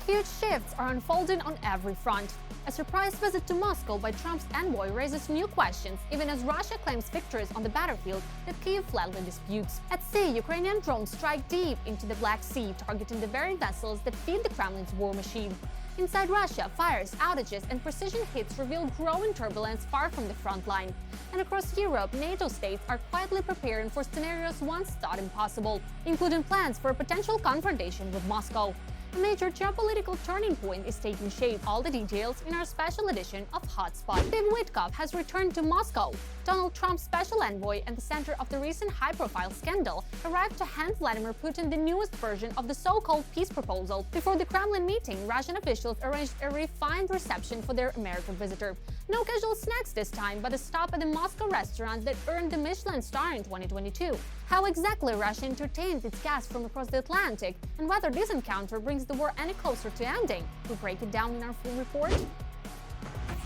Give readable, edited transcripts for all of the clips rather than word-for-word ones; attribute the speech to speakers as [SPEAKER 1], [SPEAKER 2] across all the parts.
[SPEAKER 1] Huge shifts are unfolding on every front. A surprise visit to Moscow by Trump's envoy raises new questions, even as Russia claims victories on the battlefield that Kyiv flatly disputes. At sea, Ukrainian drones strike deep into the Black Sea, targeting the very vessels that feed the Kremlin's war machine. Inside Russia, fires, outages, and precision hits reveal growing turbulence far from the front line. And across Europe, NATO states are quietly preparing for scenarios once thought impossible, including plans for a potential confrontation with Moscow. A major geopolitical turning point is taking shape. All the details in our special edition of Hotspot. Steve Witkoff has returned to Moscow. Donald Trump's special envoy and the center of the recent high-profile scandal arrived to hand Vladimir Putin the newest version of the so-called peace proposal. Before the Kremlin meeting, Russian officials arranged a refined reception for their American visitor. No casual snacks this time, but a stop at the Moscow restaurant that earned the Michelin star in 2022. How exactly Russia entertains its guests from across the Atlantic, and whether this encounter brings the war any closer to ending. We'll break it down in our full report.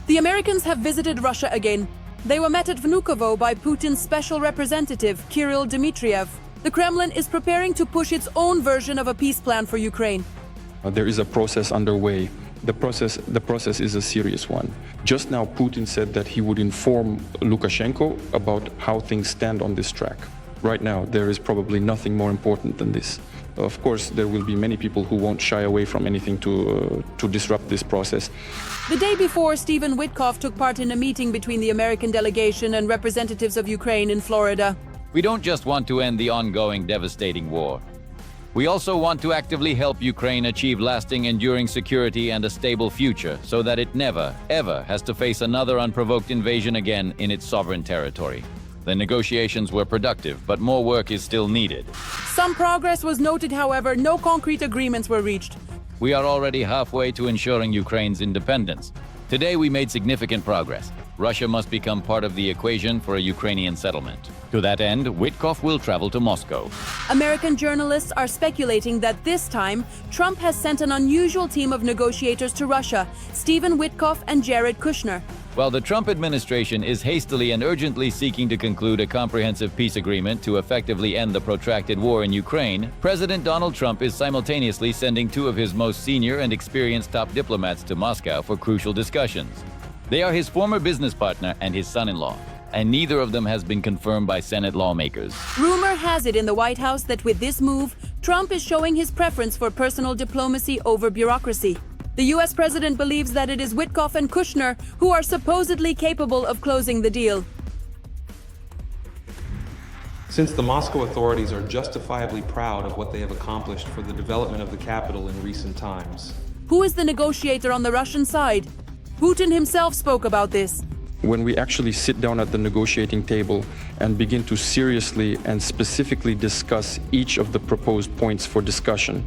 [SPEAKER 2] The Americans have visited Russia again. They were met at Vnukovo by Putin's special representative, Kirill Dmitriev. The Kremlin is preparing to push its own version of a peace plan for Ukraine.
[SPEAKER 3] There is a process underway. The process is a serious one. Just now, Putin said that he would inform Lukashenko about how things stand on this track. Right now, there is probably nothing more important than this. Of course, there will be many people who won't shy away from anything to disrupt this process.
[SPEAKER 2] The day before, Stephen Witkoff took part in a meeting between the American delegation and representatives of Ukraine in Florida.
[SPEAKER 4] We don't just want to end the ongoing devastating war. We also want to actively help Ukraine achieve lasting, enduring security and a stable future so that it never, ever has to face another unprovoked invasion again in its sovereign territory. The negotiations were productive, but more work is still needed.
[SPEAKER 2] Some progress was noted, however, no concrete agreements were reached.
[SPEAKER 4] We are already halfway to ensuring Ukraine's independence. Today we made significant progress. Russia must become part of the equation for a Ukrainian settlement. To that end, Witkoff will travel to Moscow.
[SPEAKER 2] American journalists are speculating that this time, Trump has sent an unusual team of negotiators to Russia, Stephen Witkoff and Jared Kushner.
[SPEAKER 4] While the Trump administration is hastily and urgently seeking to conclude a comprehensive peace agreement to effectively end the protracted war in Ukraine, President Donald Trump is simultaneously sending two of his most senior and experienced top diplomats to Moscow for crucial discussions. They are his former business partner and his son-in-law, and neither of them has been confirmed by Senate lawmakers.
[SPEAKER 2] Rumor has it in the White House that with this move, Trump is showing his preference for personal diplomacy over bureaucracy. The U.S. president believes that it is Witkoff and Kushner who are supposedly capable of closing the deal.
[SPEAKER 5] Since the Moscow authorities are justifiably proud of what they have accomplished for the development of the capital in recent times.
[SPEAKER 2] Who is the negotiator on the Russian side? Putin himself spoke about this.
[SPEAKER 3] When we actually sit down at the negotiating table and begin to seriously and specifically discuss each of the proposed points for discussion,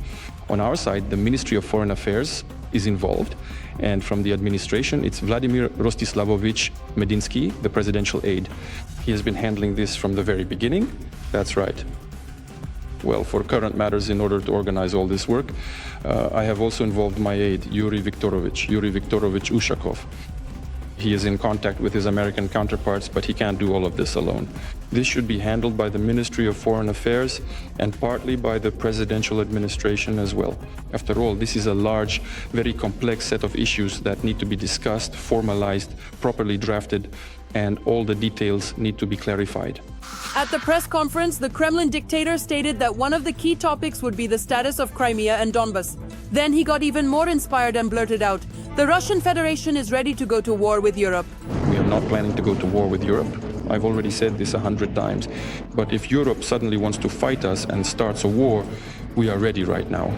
[SPEAKER 3] on our side, the Ministry of Foreign Affairs is involved, and from the administration, it's Vladimir Rostislavovich Medinsky, the presidential aide. He has been handling this from the very beginning. That's right. Well, for current matters, in order to organize all this work, I have also involved my aide, Yuri Viktorovich Ushakov. He is in contact with his American counterparts, but he can't do all of this alone. This should be handled by the Ministry of Foreign Affairs and partly by the presidential administration as well. After all, this is a large, very complex set of issues that need to be discussed, formalized, properly drafted, and all the details need to be clarified.
[SPEAKER 2] At the press conference, the Kremlin dictator stated that one of the key topics would be the status of Crimea and Donbas. Then he got even more inspired and blurted out, "The Russian Federation is ready to go to war with Europe."
[SPEAKER 3] We are not planning to go to war with Europe. I've already said this 100 times. But if Europe suddenly wants to fight us and starts a war, we are ready right now.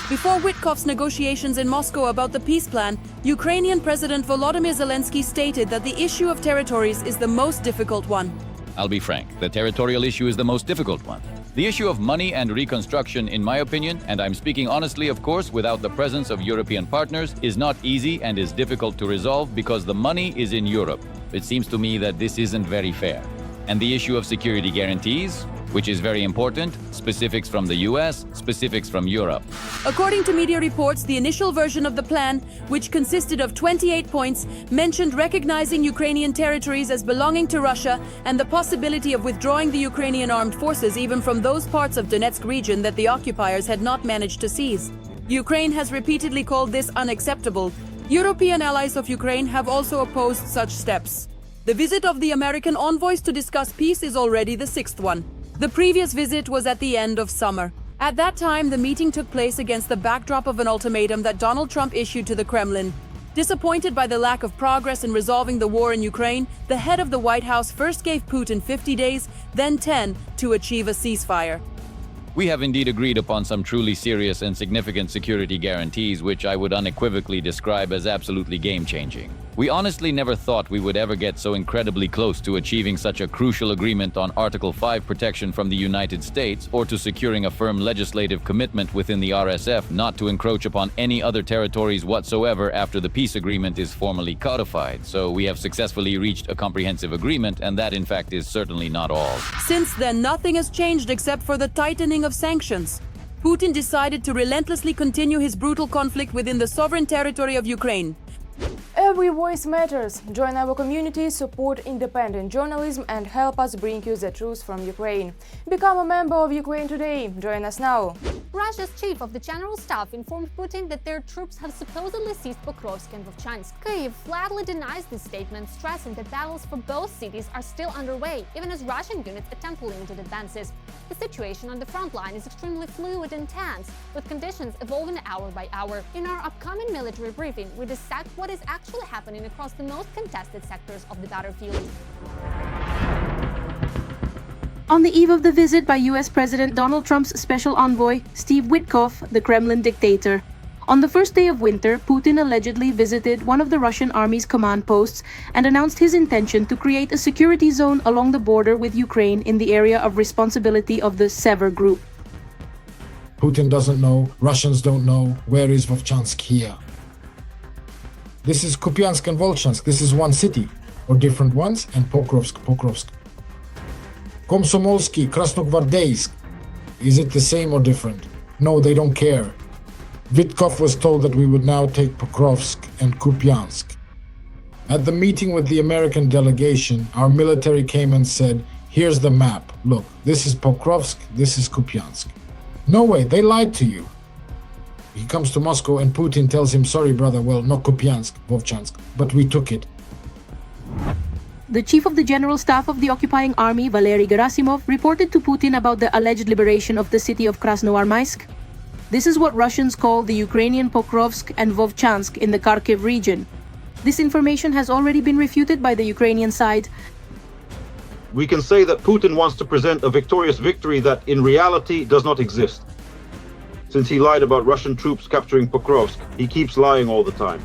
[SPEAKER 2] Before Witkoff's negotiations in Moscow about the peace plan, Ukrainian President Volodymyr Zelensky stated that the issue of territories is the most difficult one.
[SPEAKER 4] I'll be frank, the territorial issue is the most difficult one. The issue of money and reconstruction, in my opinion, and I'm speaking honestly, of course, without the presence of European partners, is not easy and is difficult to resolve because the money is in Europe. It seems to me that this isn't very fair. And the issue of security guarantees, which is very important, specifics from the US, specifics from Europe.
[SPEAKER 2] According to media reports, the initial version of the plan, which consisted of 28 points, mentioned recognizing Ukrainian territories as belonging to Russia and the possibility of withdrawing the Ukrainian armed forces even from those parts of Donetsk region that the occupiers had not managed to seize. Ukraine has repeatedly called this unacceptable. European allies of Ukraine have also opposed such steps. The visit of the American envoys to discuss peace is already the sixth one. The previous visit was at the end of summer. At that time, the meeting took place against the backdrop of an ultimatum that Donald Trump issued to the Kremlin. Disappointed by the lack of progress in resolving the war in Ukraine, the head of the White House first gave Putin 50 days, then 10, to achieve a ceasefire.
[SPEAKER 4] We have indeed agreed upon some truly serious and significant security guarantees, which I would unequivocally describe as absolutely game-changing. We honestly never thought we would ever get so incredibly close to achieving such a crucial agreement on Article 5 protection from the United States, or to securing a firm legislative commitment within the RSF not to encroach upon any other territories whatsoever after the peace agreement is formally codified. So we have successfully reached a comprehensive agreement, and that in fact is certainly not all.
[SPEAKER 2] Since then, nothing has changed except for the tightening of sanctions. Putin decided to relentlessly continue his brutal conflict within the sovereign territory of Ukraine.
[SPEAKER 6] Every voice matters. Join our community, support independent journalism, and help us bring you the truth from Ukraine. Become a member of Ukraine today. Join us now.
[SPEAKER 1] Russia's chief of the general staff informed Putin that their troops have supposedly seized Pokrovsk and Vovchansk. Kyiv flatly denies this statement, stressing that battles for both cities are still underway, even as Russian units attempt limited advances. The situation on the front line is extremely fluid and tense, with conditions evolving hour by hour. In our upcoming military briefing, we dissect what is actually happening across the most contested sectors of the battlefield.
[SPEAKER 6] On the eve of the visit by US President Donald Trump's special envoy, Steve Witkoff, the Kremlin dictator. On the first day of winter, Putin allegedly visited one of the Russian army's command posts and announced his intention to create a security zone along the border with Ukraine in the area of responsibility of the Sever Group.
[SPEAKER 7] Putin doesn't know, Russians don't know, where is Vovchansk here? This is Kupiansk and Volchansk, this is one city, or different ones, and Pokrovsk. Komsomolsky, Krasnogvardeysk, is it the same or different? No, they don't care. Vitkov was told that we would now take Pokrovsk and Kupiansk. At the meeting with the American delegation, our military came and said, here's the map, look, this is Pokrovsk, this is Kupiansk. No way, they lied to you. He comes to Moscow and Putin tells him, sorry brother, well, not Kupiansk, Vovchansk, but we took it.
[SPEAKER 6] The chief of the general staff of the occupying army, Valery Gerasimov, reported to Putin about the alleged liberation of the city of Krasnoarmysk. This is what Russians call the Ukrainian Pokrovsk and Vovchansk in the Kharkiv region. This information has already been refuted by the Ukrainian side.
[SPEAKER 8] We can say that Putin wants to present a victorious victory that in reality does not exist. Since he lied about Russian troops capturing Pokrovsk, he keeps lying all the time.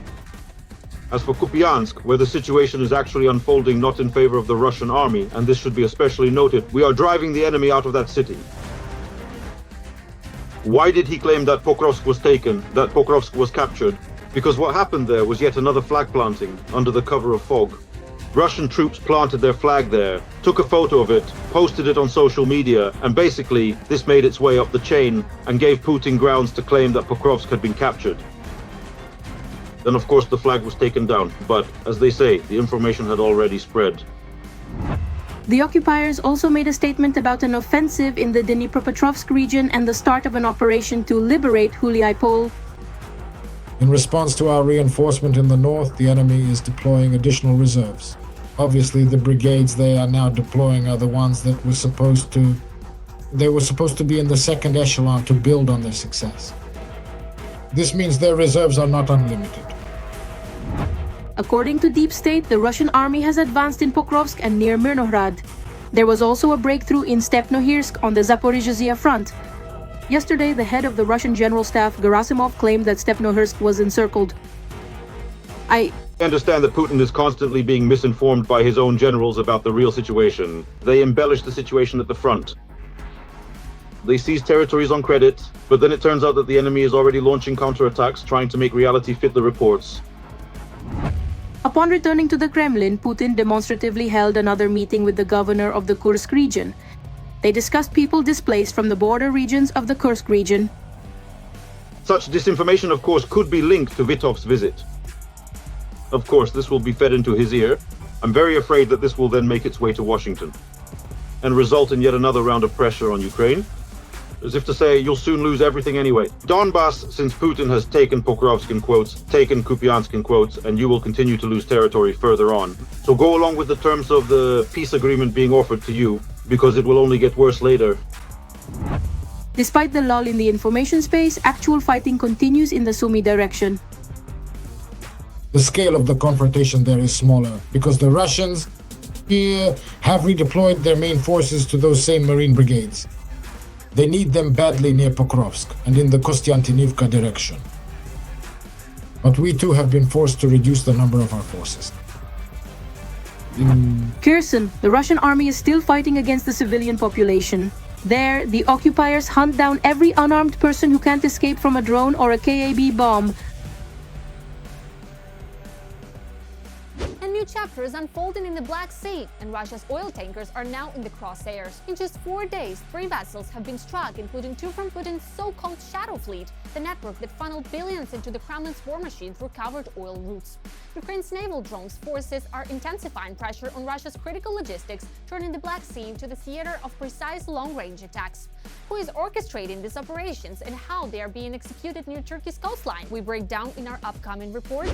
[SPEAKER 8] As for Kupiansk, where the situation is actually unfolding not in favor of the Russian army, and this should be especially noted, we are driving the enemy out of that city. Why did he claim that Pokrovsk was taken, that Pokrovsk was captured? Because what happened there was yet another flag planting under the cover of fog. Russian troops planted their flag there, took a photo of it, posted it on social media, and basically this made its way up the chain and gave Putin grounds to claim that Pokrovsk had been captured. Then of course the flag was taken down, but as they say, the information had already spread.
[SPEAKER 6] The occupiers also made a statement about an offensive in the Dnipropetrovsk region and the start of an operation to liberate Huliaipol.
[SPEAKER 7] In response to our reinforcement in the north, the enemy is deploying additional reserves. Obviously, the brigades they are now deploying are the ones that were supposed to be in the second echelon to build on their success. This means their reserves are not unlimited.
[SPEAKER 6] According to Deep State, the Russian army has advanced in Pokrovsk and near Mirnohrad. There was also a breakthrough in Stepnohirsk on the Zaporizhzhia front. Yesterday, the head of the Russian General Staff, Gerasimov, claimed that Stepnohirsk was encircled. I
[SPEAKER 8] understand that Putin is constantly being misinformed by his own generals about the real situation. They embellish the situation at the front. They seize territories on credit, but then it turns out that the enemy is already launching counterattacks, trying to make reality fit the reports.
[SPEAKER 6] Upon returning to the Kremlin, Putin demonstratively held another meeting with the governor of the Kursk region. They discussed people displaced from the border regions of the Kursk region.
[SPEAKER 8] Such disinformation, of course, could be linked to Vitov's visit. Of course, this will be fed into his ear. I'm very afraid that this will then make its way to Washington and result in yet another round of pressure on Ukraine. as if to say you'll soon lose everything anyway. Donbass, since Putin has taken Pokrovsk in quotes, taken Kupiansk in quotes, and you will continue to lose territory further on. So go along with the terms of the peace agreement being offered to you, because it will only get worse later.
[SPEAKER 6] Despite the lull in the information space, actual fighting continues in the Sumy direction.
[SPEAKER 7] The scale of the confrontation there is smaller because the Russians here have redeployed their main forces to those same Marine brigades. They need them badly near Pokrovsk and in the Kostiantynivka direction. But we too have been forced to reduce the number of our forces.
[SPEAKER 6] Kherson, the Russian army is still fighting against the civilian population. There, the occupiers hunt down every unarmed person who can't escape from a drone or a KAB bomb.
[SPEAKER 1] A new chapter is unfolding in the Black Sea, and Russia's oil tankers are now in the crosshairs. In just 4 days, 3 vessels have been struck, including 2 from Putin's so-called shadow fleet, the network that funneled billions into the Kremlin's war machine through covered oil routes. Ukraine's naval drones forces are intensifying pressure on Russia's critical logistics, turning the Black Sea into the theater of precise long-range attacks. Who is orchestrating these operations and how they are being executed near Turkey's coastline? We break down in our upcoming report.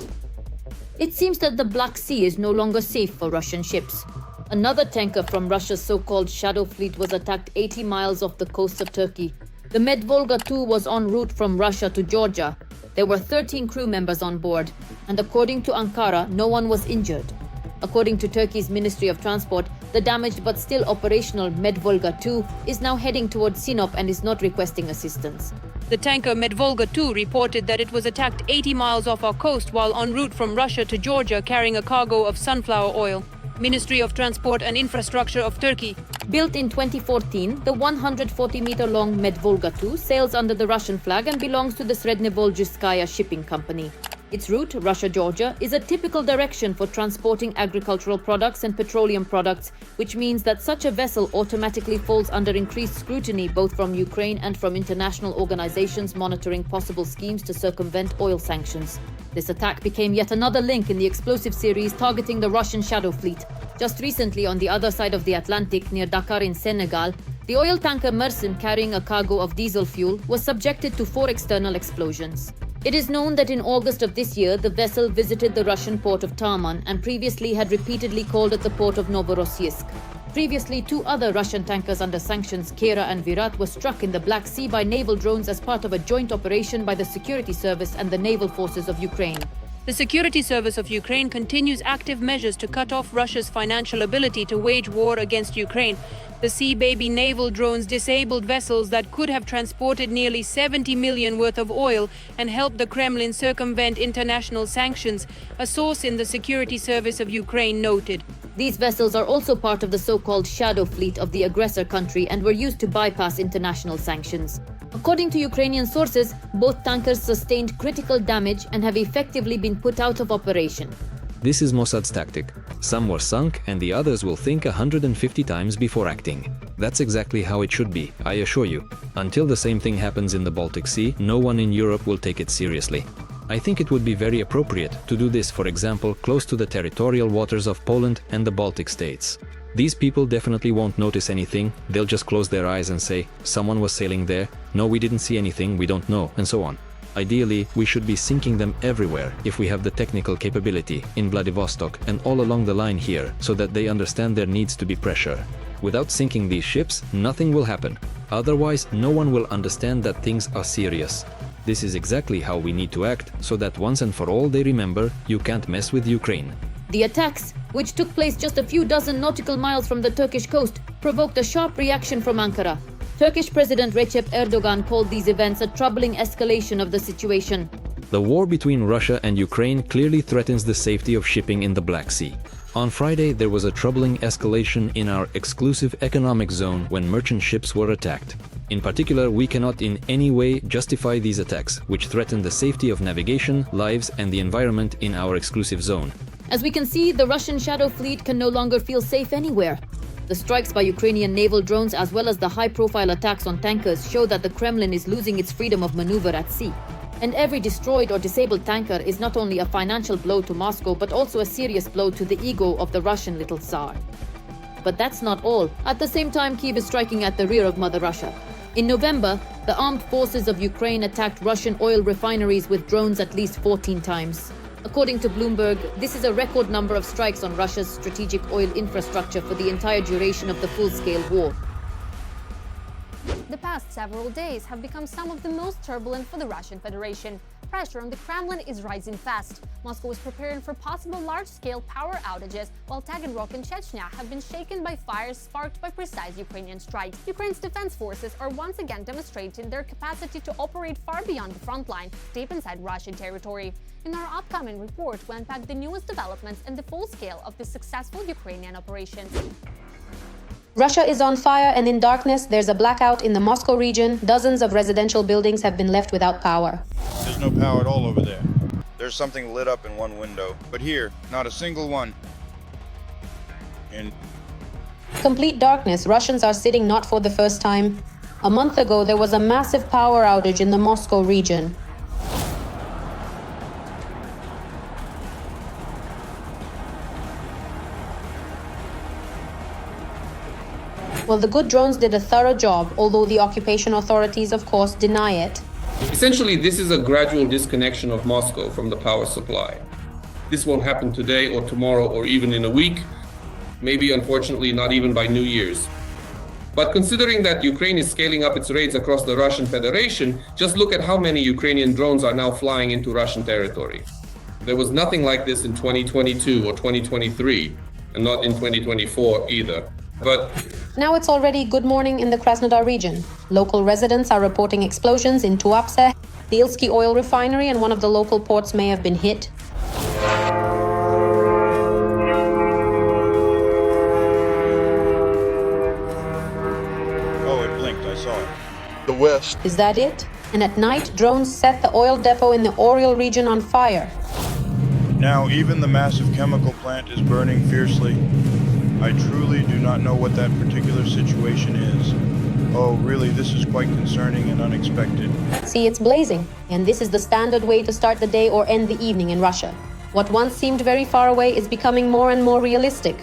[SPEAKER 9] It seems that the Black Sea is no longer safe for Russian ships. Another tanker from Russia's so-called shadow fleet was attacked 80 miles off the coast of Turkey. The Medvolga II was en route from Russia to Georgia. There were 13 crew members on board, and according to Ankara, no one was injured. According to Turkey's Ministry of Transport, the damaged but still operational Medvolga II is now heading towards Sinop and is not requesting assistance.
[SPEAKER 2] The tanker Medvolga II reported that it was attacked 80 miles off our coast while en route from Russia to Georgia carrying a cargo of sunflower oil. Ministry of Transport and Infrastructure of Turkey.
[SPEAKER 9] Built in 2014, the 140-meter-long Medvolga II sails under the Russian flag and belongs to the Srednevolzhskaya shipping company. Its route, Russia-Georgia, is a typical direction for transporting agricultural products and petroleum products, which means that such a vessel automatically falls under increased scrutiny both from Ukraine and from international organizations monitoring possible schemes to circumvent oil sanctions. This attack became yet another link in the explosive series targeting the Russian shadow fleet. Just recently, on the other side of the Atlantic, near Dakar in Senegal, the oil tanker Mersin carrying a cargo of diesel fuel was subjected to 4 external explosions. It is known that in August of this year, the vessel visited the Russian port of Tarman and previously had repeatedly called at the port of Novorossiysk. Previously, 2 other Russian tankers under sanctions, Kera and Virat, were struck in the Black Sea by naval drones as part of a joint operation by the Security Service and the naval forces of Ukraine.
[SPEAKER 2] The Security Service of Ukraine continues active measures to cut off Russia's financial ability to wage war against Ukraine. The Seabed naval drones disabled vessels that could have transported nearly 70 million worth of oil and helped the Kremlin circumvent international sanctions, a source in the Security Service of Ukraine noted.
[SPEAKER 9] These vessels are also part of the so-called shadow fleet of the aggressor country and were used to bypass international sanctions. According to Ukrainian sources, both tankers sustained critical damage and have effectively been put out of operation.
[SPEAKER 10] This is Mossad's tactic. Some were sunk and the others will think 150 times before acting. That's exactly how it should be, I assure you. Until the same thing happens in the Baltic Sea, no one in Europe will take it seriously. I think it would be very appropriate to do this, for example, close to the territorial waters of Poland and the Baltic states. These people definitely won't notice anything, they'll just close their eyes and say, someone was sailing there, no, we didn't see anything, we don't know, and so on. Ideally, we should be sinking them everywhere if we have the technical capability in Vladivostok and all along the line here so that they understand there needs to be pressure. Without sinking these ships, nothing will happen. Otherwise, no one will understand that things are serious. This is exactly how we need to act so that once and for all they remember, you can't mess with Ukraine.
[SPEAKER 9] The attacks, which took place just a few dozen nautical miles from the Turkish coast, provoked a sharp reaction from Ankara. Turkish President Recep Erdogan called these events a troubling escalation of the situation.
[SPEAKER 10] The war between Russia and Ukraine clearly threatens the safety of shipping in the Black Sea. On Friday, there was a troubling escalation in our exclusive economic zone when merchant ships were attacked. In particular, we cannot in any way justify these attacks, which threaten the safety of navigation, lives, and the environment in our exclusive zone.
[SPEAKER 9] As we can see, the Russian shadow fleet can no longer feel safe anywhere. The strikes by Ukrainian naval drones as well as the high-profile attacks on tankers show that the Kremlin is losing its freedom of maneuver at sea. And every destroyed or disabled tanker is not only a financial blow to Moscow but also a serious blow to the ego of the Russian little Tsar. But that's not all. At the same time, Kyiv is striking at the rear of Mother Russia. In November, the armed forces of Ukraine attacked Russian oil refineries with drones at least 14 times. According to Bloomberg, this is a record number of strikes on Russia's strategic oil infrastructure for the entire duration of the full-scale war.
[SPEAKER 1] The past several days have become some of the most turbulent for the Russian Federation. Pressure on the Kremlin is rising fast. Moscow is preparing for possible large-scale power outages, while Taganrog and Chechnya have been shaken by fires sparked by precise Ukrainian strikes. Ukraine's defense forces are once again demonstrating their capacity to operate far beyond the front line, deep inside Russian territory. In our upcoming report, we'll unpack the newest developments and the full scale of the successful Ukrainian operations.
[SPEAKER 11] Russia is on fire, and in darkness, there's a blackout in the Moscow region. Dozens of residential buildings have been left without power.
[SPEAKER 12] There's no power at all over there. There's something lit up in one window, but here, not a single one. In
[SPEAKER 11] Complete darkness, Russians are sitting not for the first time. A month ago, there was a massive power outage in the Moscow region. Well, the good drones did a thorough job, although the occupation authorities, of course, deny it.
[SPEAKER 13] Essentially, this is a gradual disconnection of Moscow from the power supply. This won't happen today or tomorrow or even in a week, maybe unfortunately not even by New Year's. But considering that Ukraine is scaling up its raids across the Russian Federation, just look at how many Ukrainian drones are now flying into Russian territory. There was nothing like this in 2022 or 2023, and not in 2024 either. But
[SPEAKER 11] now it's already good morning in the Krasnodar region. Local residents are reporting explosions in Tuapse. The Ilsky oil refinery and one of the local ports may have been hit.
[SPEAKER 12] Oh, it blinked, I saw it.
[SPEAKER 14] The west.
[SPEAKER 11] Is that it? And at night, drones set the oil depot in the Oriel region on fire.
[SPEAKER 12] Now even the massive chemical plant is burning fiercely. I truly do not know what that particular situation is. Oh, really, this is quite concerning and unexpected.
[SPEAKER 11] See, it's blazing. And this is the standard way to start the day or end the evening in Russia. What once seemed very far away is becoming more and more realistic.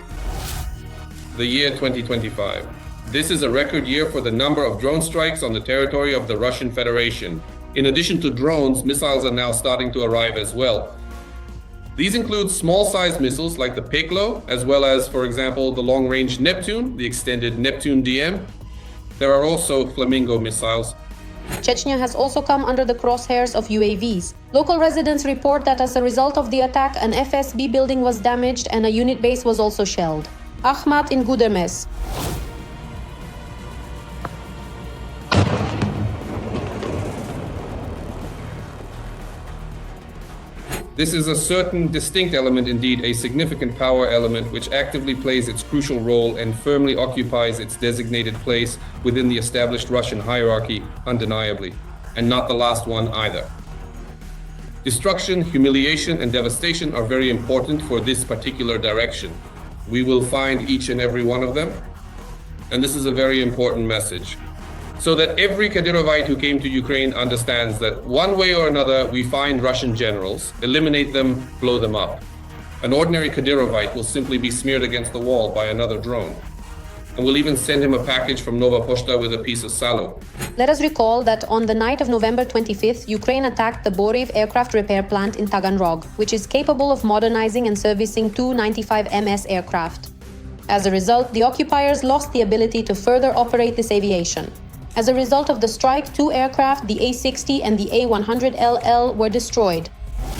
[SPEAKER 13] the year 2025. This is a record year for the number of drone strikes on the territory of the Russian Federation. In addition to drones, missiles are now starting to arrive as well. These include small-sized missiles like the Peklo, as well as, for example, the long-range Neptune, the extended Neptune DM. There are also Flamingo missiles.
[SPEAKER 11] Chechnya has also come under the crosshairs of UAVs. Local residents report that as a result of the attack, an FSB building was damaged and a unit base was also shelled. Ahmad in Gudermes.
[SPEAKER 13] This is a certain distinct element, indeed a significant power element, which actively plays its crucial role and firmly occupies its designated place within the established Russian hierarchy, undeniably, and not the last one either. Destruction, humiliation, and devastation are very important for this particular direction. We will find each and every one of them, and this is a very important message. So that every Kadyrovite who came to Ukraine understands that one way or another we find Russian generals, eliminate them, blow them up. An ordinary Kadyrovite will simply be smeared against the wall by another drone. And we'll even send him a package from Nova Poshta with a piece of salo.
[SPEAKER 11] Let us recall that on the night of November 25th, Ukraine attacked the Boriv aircraft repair plant in Taganrog, which is capable of modernizing and servicing two 95MS aircraft. As a result, the occupiers lost the ability to further operate this aviation. As a result of the strike, two aircraft, the A-60 and the A-100LL, were destroyed.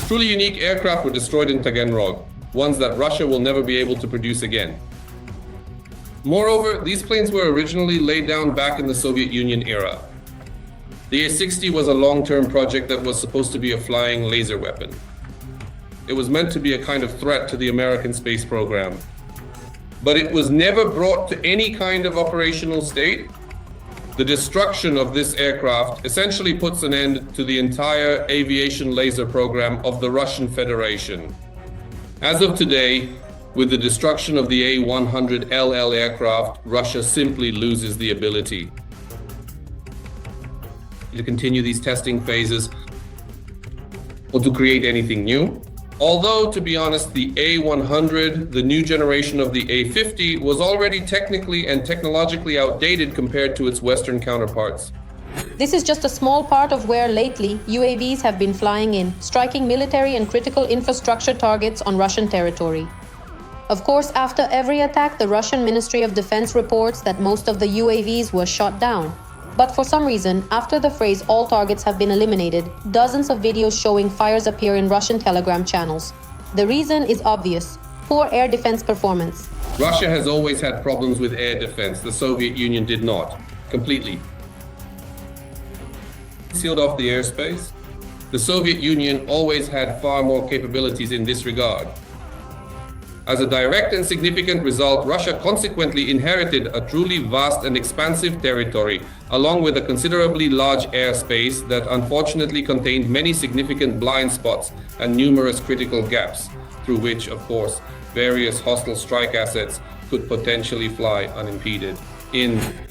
[SPEAKER 13] Truly unique aircraft were destroyed in Taganrog, ones that Russia will never be able to produce again. Moreover, these planes were originally laid down back in the Soviet Union era. The A-60 was a long-term project that was supposed to be a flying laser weapon. It was meant to be a kind of threat to the American space program. But it was never brought to any kind of operational state. The destruction of this aircraft essentially puts an end to the entire aviation laser program of the Russian Federation. As of today, with the destruction of the A-100LL aircraft, Russia simply loses the ability to continue these testing phases or to create anything new. Although, to be honest, the A-100, the new generation of the A-50, was already technically and technologically outdated compared to its Western counterparts.
[SPEAKER 11] This is just a small part of where, lately, UAVs have been flying in, striking military and critical infrastructure targets on Russian territory. Of course, after every attack, the Russian Ministry of Defense reports that most of the UAVs were shot down. But for some reason, after the phrase "all targets have been eliminated," dozens of videos showing fires appear in Russian Telegram channels. The reason is obvious: poor air defense performance.
[SPEAKER 13] Russia has always had problems with air defense. The Soviet Union did not. Completely. Sealed off the airspace. The Soviet Union always had far more capabilities in this regard. As a direct and significant result, Russia consequently inherited a truly vast and expansive territory, along with a considerably large airspace that unfortunately contained many significant blind spots and numerous critical gaps, through which, of course, various hostile strike assets could potentially fly unimpeded.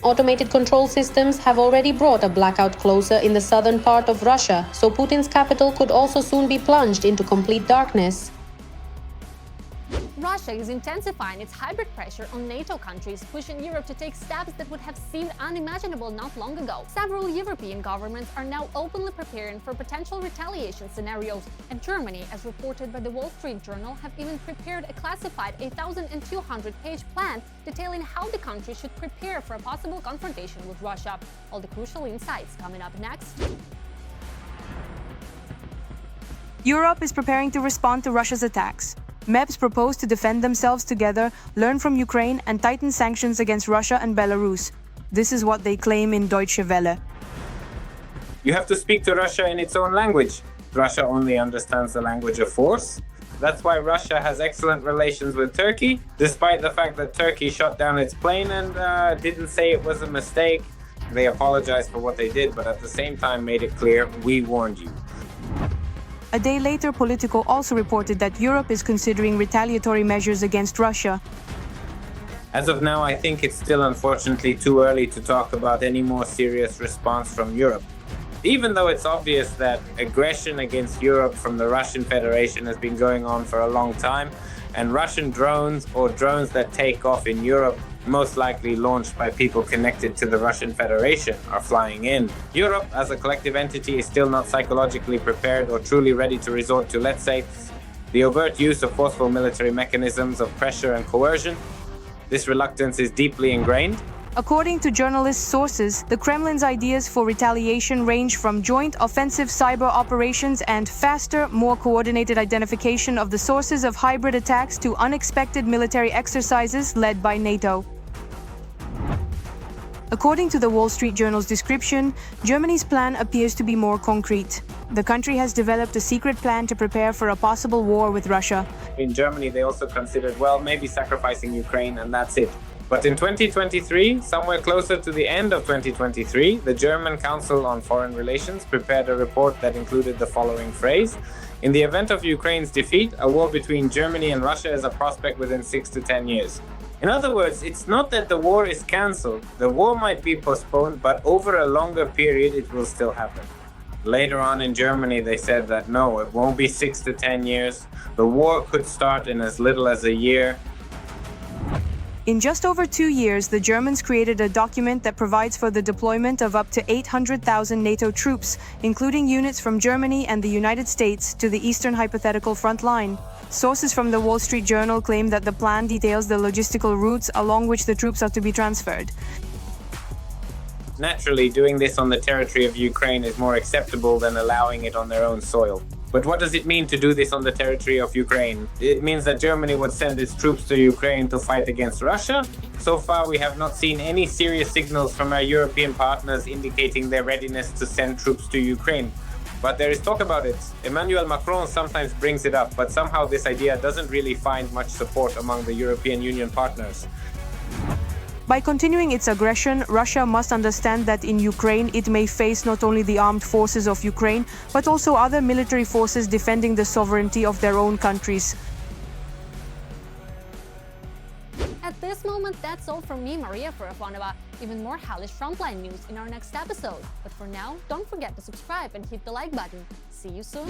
[SPEAKER 11] Automated control systems have already brought a blackout closer in the southern part of Russia, so Putin's capital could also soon be plunged into complete darkness.
[SPEAKER 1] Russia is intensifying its hybrid pressure on NATO countries, pushing Europe to take steps that would have seemed unimaginable not long ago. Several European governments are now openly preparing for potential retaliation scenarios, and Germany, as reported by the Wall Street Journal, have even prepared a classified 1,200-page plan detailing how the country should prepare for a possible confrontation with Russia. All the crucial insights coming up next.
[SPEAKER 14] Europe is preparing to respond to Russia's attacks. MEPs propose to defend themselves together, learn from Ukraine, and tighten sanctions against Russia and Belarus. This is what they claim in Deutsche Welle.
[SPEAKER 15] You have to speak to Russia in its own language. Russia only understands the language of force. That's why Russia has excellent relations with Turkey, despite the fact that Turkey shot down its plane and didn't say it was a mistake. They apologized for what they did, but at the same time made it clear, we warned you.
[SPEAKER 14] A day later, Politico also reported that Europe is considering retaliatory measures against Russia.
[SPEAKER 15] As of now, I think it's still unfortunately too early to talk about any more serious response from Europe. Even though it's obvious that aggression against Europe from the Russian Federation has been going on for a long time, and Russian drones or drones that take off in Europe, most likely launched by people connected to the Russian Federation, are flying in. Europe, as a collective entity, is still not psychologically prepared or truly ready to resort to, let's say, the overt use of forceful military mechanisms of pressure and coercion. This reluctance is deeply ingrained.
[SPEAKER 14] According to journalist sources, the Kremlin's ideas for retaliation range from joint offensive cyber operations and faster, more coordinated identification of the sources of hybrid attacks to unexpected military exercises led by NATO. According to the Wall Street Journal's description, Germany's plan appears to be more concrete. The country has developed a secret plan to prepare for a possible war with Russia.
[SPEAKER 15] In Germany, they also considered, well, maybe sacrificing Ukraine and that's it. But in 2023, somewhere closer to the end of 2023, the German Council on Foreign Relations prepared a report that included the following phrase: in the event of Ukraine's defeat, a war between Germany and Russia is a prospect within 6 to 10 years. In other words, it's not that the war is cancelled. The war might be postponed, but over a longer period, it will still happen. Later on in Germany, they said that no, it won't be 6 to 10 years. The war could start in as little as a year.
[SPEAKER 14] In just over 2 years, the Germans created a document that provides for the deployment of up to 800,000 NATO troops, including units from Germany and the United States, to the eastern hypothetical front line. Sources from the Wall Street Journal claim that the plan details the logistical routes along which the troops are to be transferred.
[SPEAKER 15] Naturally, doing this on the territory of Ukraine is more acceptable than allowing it on their own soil. But what does it mean to do this on the territory of Ukraine? It means that Germany would send its troops to Ukraine to fight against Russia. So far, we have not seen any serious signals from our European partners indicating their readiness to send troops to Ukraine. But there is talk about it. Emmanuel Macron sometimes brings it up, but somehow this idea doesn't really find much support among the European Union partners.
[SPEAKER 14] By continuing its aggression, Russia must understand that in Ukraine it may face not only the armed forces of Ukraine, but also other military forces defending the sovereignty of their own countries.
[SPEAKER 1] At this moment, that's all from me, Maria Farafonova. Even more hellish Frontline news in our next episode. But for now, don't forget to subscribe and hit the like button. See you soon!